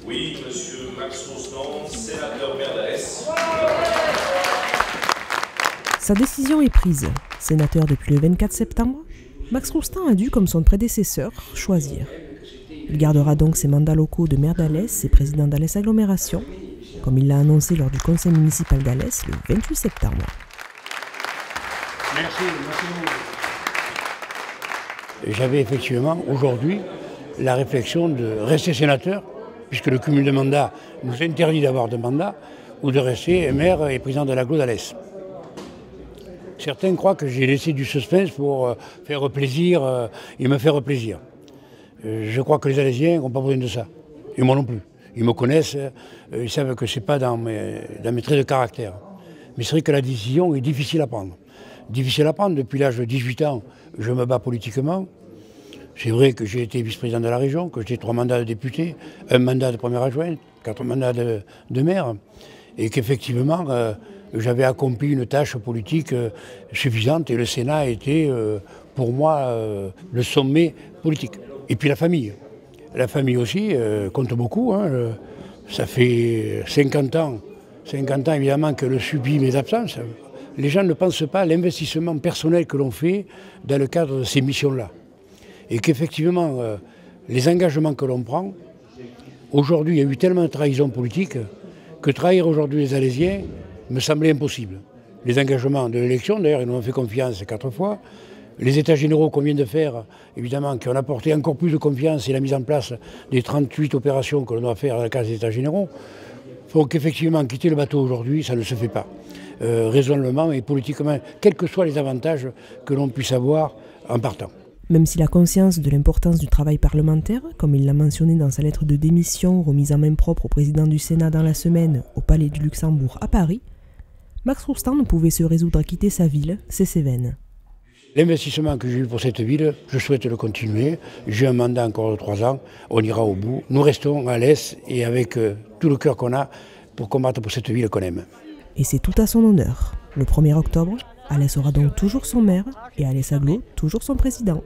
Oui, monsieur Max Rostand, sénateur maire d'Alès. Sa décision est prise. Sénateur depuis le 24 septembre, Max Rostand a dû, comme son prédécesseur, choisir. Il gardera donc ses mandats locaux de maire d'Alès et président d'Alès Agglomération, comme il l'a annoncé lors du conseil municipal d'Alès le 28 septembre. Merci beaucoup. J'avais effectivement aujourd'hui la réflexion de rester sénateur, puisque le cumul de mandats nous interdit d'avoir de mandat, ou de rester maire et président de l'agglo d'Alès. Certains croient que j'ai laissé du suspense pour faire plaisir et me faire plaisir. Je crois que les Alésiens n'ont pas besoin de ça, et moi non plus. Ils me connaissent, ils savent que ce n'est pas dans mes traits de caractère. Mais c'est vrai que la décision est difficile à prendre. Difficile à prendre, depuis l'âge de 18 ans, je me bats politiquement. C'est vrai que j'ai été vice-président de la région, que j'ai 3 mandats de député, 1 mandat de premier adjoint, 4 mandats de maire, et qu'effectivement, j'avais accompli une tâche politique suffisante, et le Sénat a été, pour moi, le sommet politique. Et puis la famille. La famille aussi compte beaucoup. Ça fait 50 ans évidemment que je subis mes absences. Les gens ne pensent pas à l'investissement personnel que l'on fait dans le cadre de ces missions-là. Et qu'effectivement, les engagements que l'on prend, aujourd'hui, il y a eu tellement de trahison politique que trahir aujourd'hui les Alésiens me semblait impossible. Les engagements de l'élection, d'ailleurs, ils nous ont fait confiance 4 fois. Les états généraux qu'on vient de faire, évidemment, qui ont apporté encore plus de confiance, et la mise en place des 38 opérations que l'on doit faire dans le cadre des états généraux, font qu'effectivement, quitter le bateau aujourd'hui, ça ne se fait pas. Raisonnablement et politiquement, quels que soient les avantages que l'on puisse avoir en partant. Même s'il a conscience de l'importance du travail parlementaire, comme il l'a mentionné dans sa lettre de démission remise en main propre au président du Sénat dans la semaine au Palais du Luxembourg à Paris, Max Rostand ne pouvait se résoudre à quitter sa ville, c'est Cévennes. L'investissement que j'ai eu pour cette ville, je souhaite le continuer. J'ai un mandat encore de 3 ans, on ira au bout. Nous restons à l'Est et avec tout le cœur qu'on a pour combattre pour cette ville qu'on aime. Et c'est tout à son honneur. Le 1er octobre, Alès aura donc toujours son maire et Alès Agglo toujours son président.